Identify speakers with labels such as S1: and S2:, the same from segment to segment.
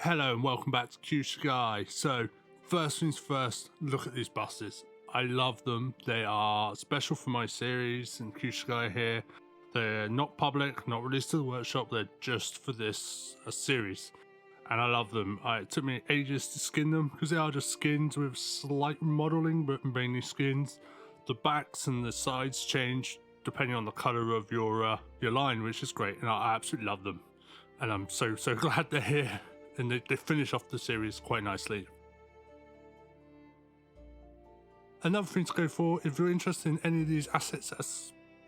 S1: Hello and welcome back to Shigai. So first things first, look at these buses. I love them. They are special for my series and Shigai here. They're not public, not released to the workshop, they're just for this series. And I love them. It took me ages to skin them because they are just skins with slight modelling, but mainly skins. The backs and the sides change depending on the colour of your line, which is great, and I absolutely love them. And I'm so glad they're here, and they finish off the series quite nicely. Another thing to go for, if you're interested in any of these assets that are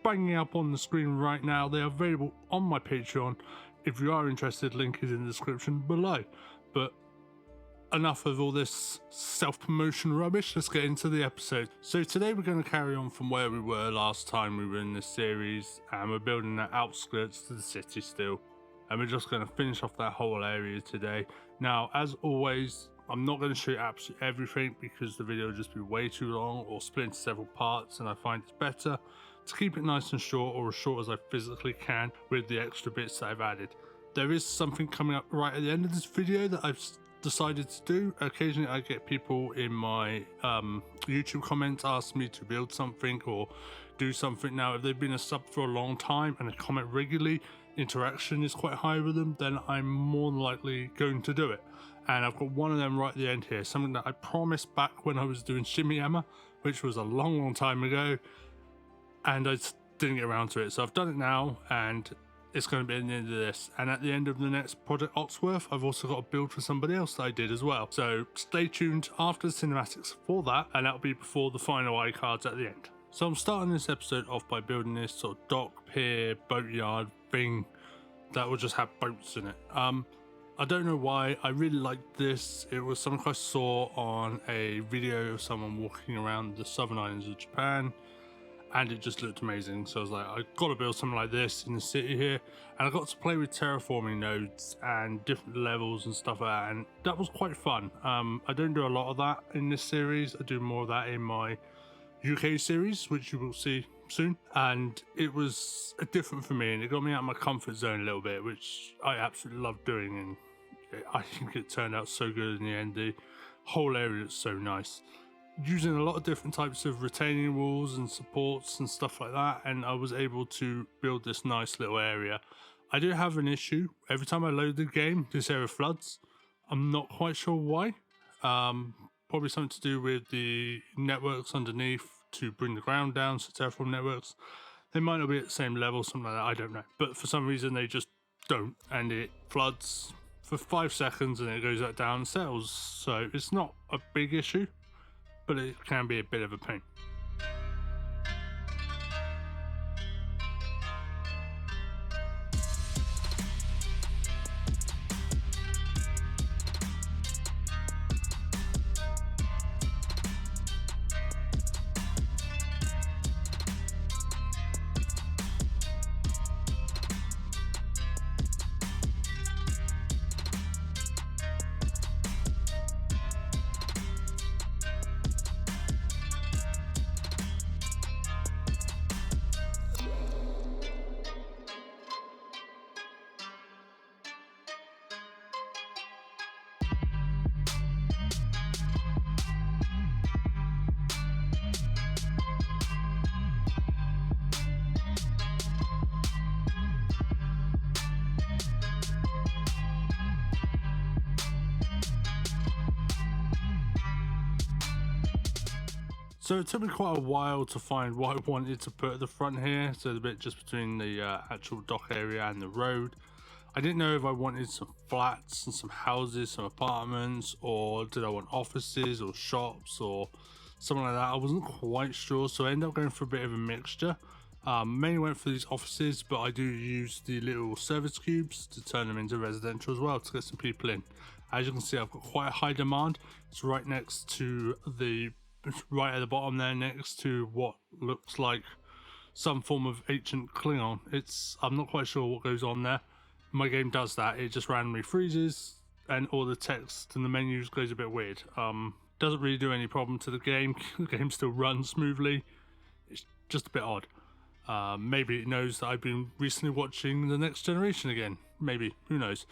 S1: banging up on the screen right now, they are available on my Patreon. If you are interested, link is in the description below. But enough of all this self-promotion rubbish, let's get into the episode. So today we're going to carry on from where we were last time we were in this series, and we're building the outskirts to the city still. And we're just going to finish off that whole area today. Now, as always, I'm not going to show you absolutely everything because the video will just be way too long or split into several parts, and I find it's better to keep it nice and short, or as short as I physically can with the extra bits that I've added. There is something coming up right at the end of this video that I've decided to do. Occasionally I get people in my YouTube comments ask me to build something or do something. Now, if they've been a sub for a long time and they comment regularly, interaction is quite high with them, then I'm more than likely going to do it. And I've got one of them right at the end here, something that I promised back when I was doing Shimayama, which was a long time ago, and I just didn't get around to it. So I've done it now, and it's going to be at the end of this. And at the end of the next Project Oxworth, I've also got a build for somebody else that I did as well. So stay tuned after the cinematics for that, and that'll be before the final iCards at the end. So I'm starting this episode off by building this sort of dock, pier, boatyard thing that will just have boats in it. I don't know why, I really liked this. It was something I saw on a video of someone walking around the southern islands of Japan, and it just looked amazing. So I was like, I've got to build something like this in the city here. And I got to play with terraforming nodes and different levels and stuff like that, and that was quite fun. I don't do a lot of that in this series. I do more of that in my UK series, which you will see soon. And it was different for me, and it got me out of my comfort zone a little bit, which I absolutely love doing. And I think it turned out so good in the end. The whole area is so nice, using a lot of different types of retaining walls and supports and stuff like that, and I was able to build this nice little area. I do have an issue. Every time I load the game, this area floods. I'm not quite sure why. Probably something to do with the networks underneath to bring the ground down, so terraform networks. They might not be at the same level, something like that, I don't know. But for some reason they just don't, and it floods for 5 seconds and it goes back down and settles. So it's not a big issue, but it can be a bit of a pain. So it took me quite a while to find what I wanted to put at the front here, so the bit just between the actual dock area and the road. I didn't know if I wanted some flats and some houses, some apartments, or did I want offices or shops or something like that. I wasn't quite sure, so I ended up going for a bit of a mixture. Mainly went for these offices, but I do use the little service cubes to turn them into residential as well to get some people in. As you can see, I've got quite a high demand. It's right next to right at the bottom there, next to what looks like some form of ancient Klingon. I'm not quite sure what goes on there. My game does that, it just randomly freezes and all the text and the menus goes a bit weird. Doesn't really do any problem to the game. The game still runs smoothly. It's just a bit odd. Maybe it knows that I've been recently watching The Next Generation again. Maybe, who knows.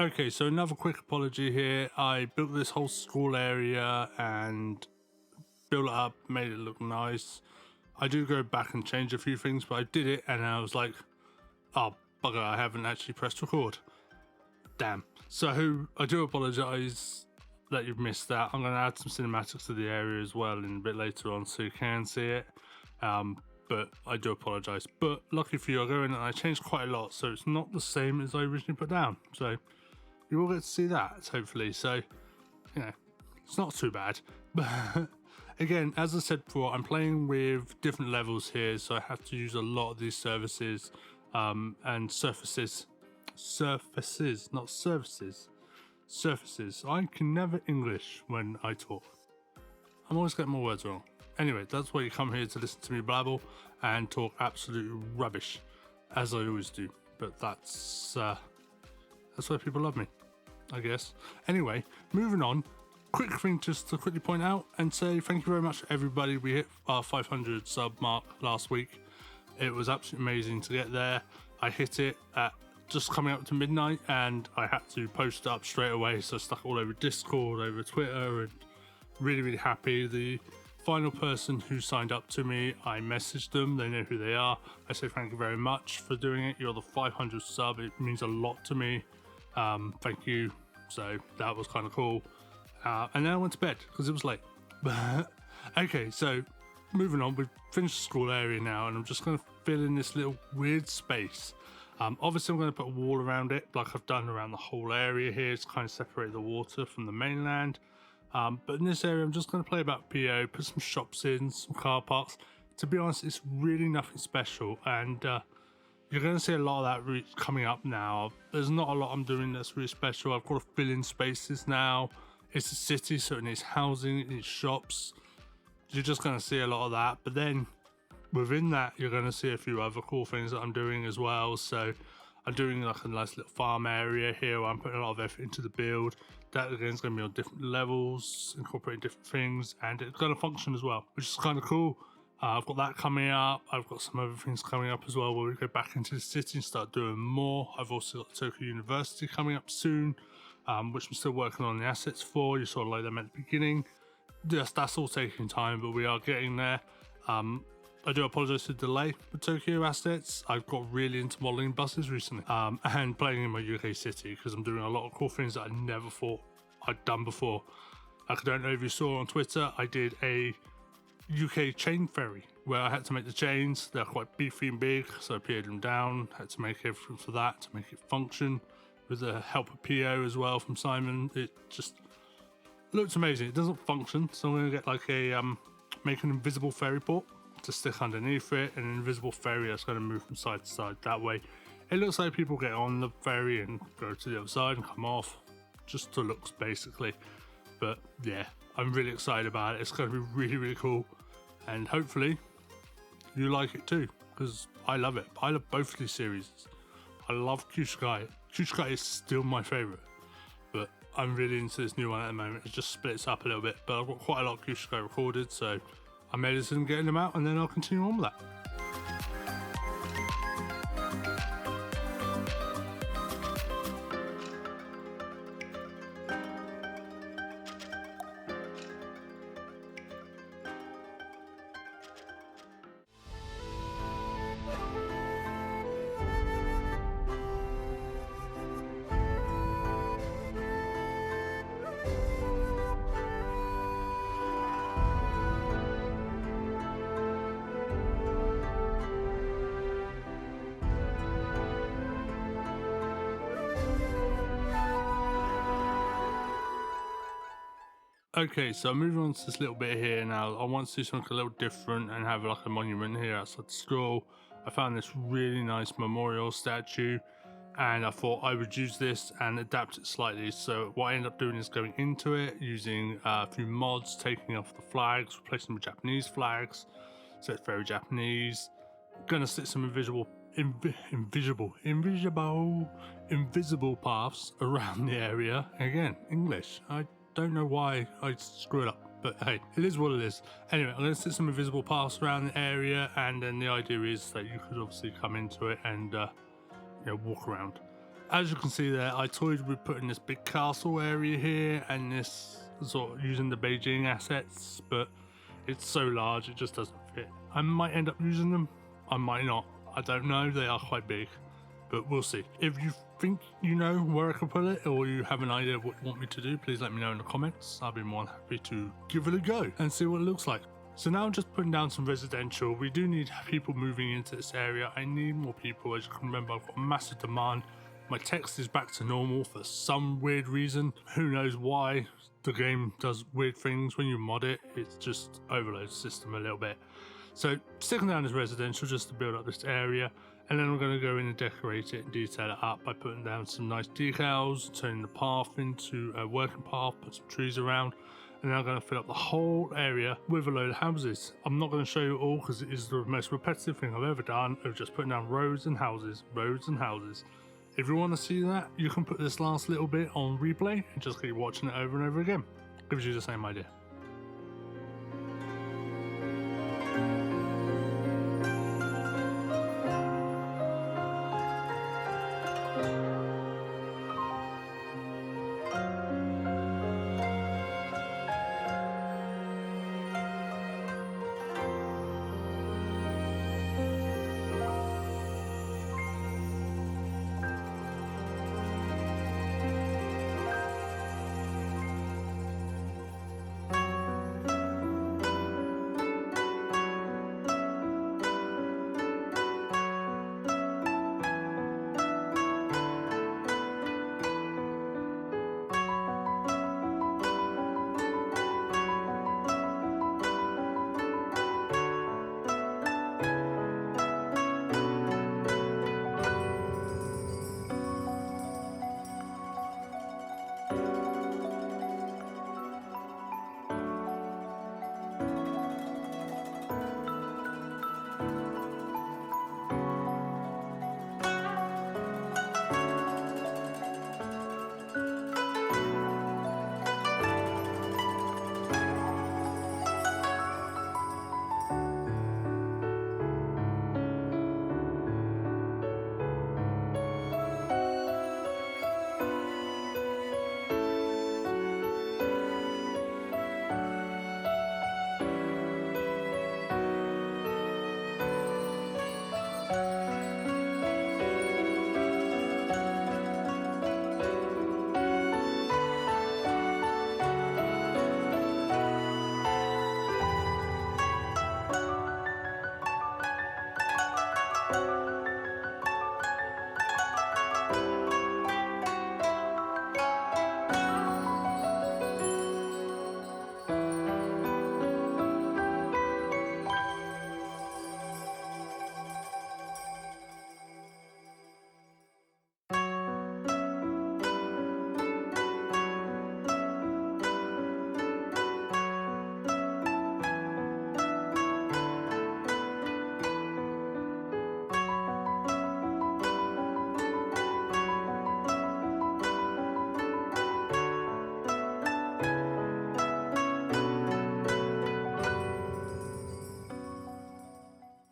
S1: Okay, so another quick apology here. I built this whole school area and built it up, made it look nice. I do go back and change a few things, but I did it and I was like, oh bugger, I haven't actually pressed record. Damn. So I do apologise that you've missed that. I'm going to add some cinematics to the area as well in a bit later on so you can see it. But I do apologise. But lucky for you, I go in and I changed quite a lot, so it's not the same as I originally put down. So you will get to see that, hopefully. So, you know, it's not too bad. But again, as I said before, I'm playing with different levels here, so I have to use a lot of these services and surfaces. Surfaces, not services. Surfaces. I can never English when I talk. I'm always getting my words wrong. Anyway, that's why you come here to listen to me blabble and talk absolute rubbish, as I always do. But that's why people love me, I guess. Anyway, moving on. Quick thing just to quickly point out and say thank you very much to everybody. We hit our 500 sub mark last week. It was absolutely amazing to get there. I hit it at just coming up to midnight and I had to post it up straight away, so I stuck it all over Discord, over Twitter, and really happy. The final person who signed up to me, I messaged them, they know who they are. I say thank you very much for doing it. You're the 500 sub, it means a lot to me. Thank you. So that was kind of cool. And then I went to bed because it was late. Okay, so moving on, we've finished the school area now and I'm just going to fill in this little weird space. Obviously I'm going to put a wall around it like I've done around the whole area here to kind of separate the water from the mainland. But in this area I'm just going to play about PO, put some shops in, some car parks. To be honest, it's really nothing special, and you're going to see a lot of that coming up now. There's not a lot I'm doing that's really special. I've got to fill in spaces now. It's a city, so it needs housing, it needs shops. You're just going to see a lot of that, but then within that you're going to see a few other cool things that I'm doing as well. So I'm doing like a nice little farm area here where I'm putting a lot of effort into the build. That again is going to be on different levels, incorporating different things, and it's going to function as well, which is kind of cool. I've got that coming up. I've got some other things coming up as well where we go back into the city and start doing more. I've also got Tokyo University coming up soon, which I'm still working on the assets for. You saw like them at the beginning. Yes, that's all taking time, but we are getting there. I do apologise for the delay with Tokyo assets. I've got really into modelling buses recently and playing in my UK city because I'm doing a lot of cool things that I never thought I'd done before. Like, I don't know if you saw on Twitter, I did a UK chain ferry where I had to make the chains. They're quite beefy and big, so I peeled them down, had to make everything for that to make it function with the help of PO as well from Simon. It just looks amazing. It doesn't function, so I'm going to get like a make an invisible ferry port to stick underneath it, and an invisible ferry that's going to move from side to side. That way it looks like people get on the ferry and go to the other side and come off, just to looks basically. But yeah, I'm really excited about it. It's going to be really cool, and hopefully you like it too, because I love it. I love both of these series. I love Shigai. Shigai is still my favorite, but I'm really into this new one at the moment. It just splits up a little bit, but I've got quite a lot of Kyushu recorded, so I made a decision getting them out, and then I'll continue on with that. Okay, so moving on to this little bit here now. I want to do something a little different and have like a monument here outside the school. I found this really nice memorial statue and I thought I would use this and adapt it slightly. So what I ended up doing is going into it, using a few mods, taking off the flags, replacing them with Japanese flags. So it's very Japanese. Gonna stick some invisible paths around the area. Again, English. I don't know why I screw it up, but hey, it is what it is. Anyway, I'm going to set some invisible paths around the area, and then the idea is that you could obviously come into it and walk around. As you can see there, I toyed with putting this big castle area here and this sort of using the Beijing assets, but it's so large it just doesn't fit. I might end up using them, I might not, I don't know, they are quite big, but we'll see. If you think you know where I can put it, or you have an idea of what you want me to do, please let me know in the comments. I'll be more than happy to give it a go and see what it looks like. So now I'm just putting down some residential. We do need people moving into this area. I need more people. As you can remember, I've got a massive demand. My text is back to normal for some weird reason. Who knows why? The game does weird things when you mod it. It just overloads the system a little bit. So sticking down as residential just to build up this area. And then I'm going to go in and decorate it and detail it up by putting down some nice decals, turning the path into a working path, put some trees around, and then I'm going to fill up the whole area with a load of houses. I'm not going to show you all because it is the most repetitive thing I've ever done of just putting down roads and houses, roads and houses. If you want to see that, you can put this last little bit on replay and just keep watching it over and over again. Gives you the same idea.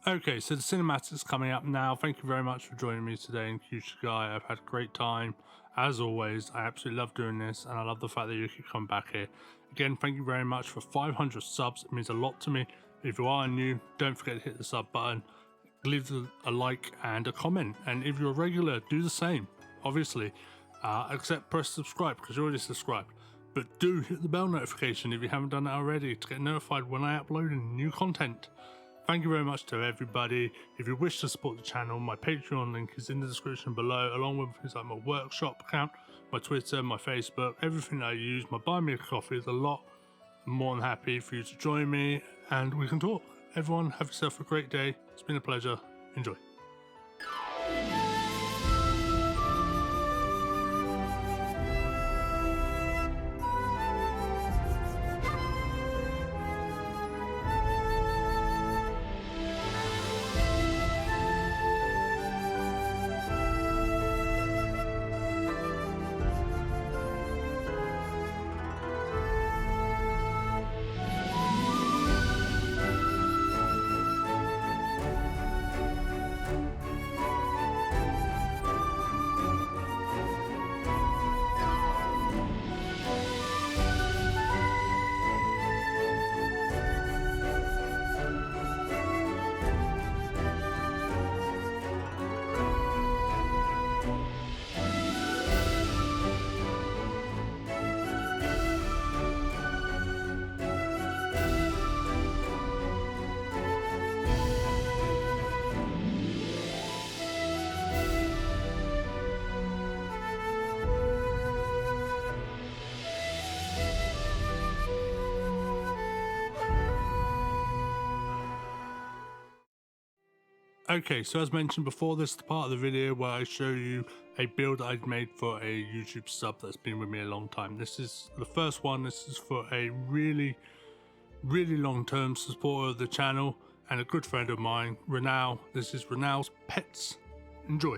S1: Okay, so the cinematics coming up now. Thank you very much for joining me today in Kyushu. I've had a great time. As always, I absolutely love doing this, and I love the fact that you keep coming back here. Again, thank you very much for 500 subs. It means a lot to me. If you are new, don't forget to hit the sub button, leave a like and a comment. And if you're a regular, do the same, obviously. Except press subscribe because you're already subscribed. But do hit the bell notification if you haven't done it already to get notified when I upload new content. Thank you very much to everybody. If you wish to support the channel, my Patreon link is in the description below, along with things like my workshop account, my Twitter, my Facebook, everything that I use. My Buy Me a Coffee is a lot. I'm more than happy for you to join me and we can talk. Everyone, have yourself a great day. It's been a pleasure. Enjoy. Okay, so as mentioned before, this is the part of the video where I show you a build I've made for a YouTube sub that's been with me a long time. This is the first one. This is for a really long-term supporter of the channel and a good friend of mine, Renal. This is Renal's Pets. Enjoy.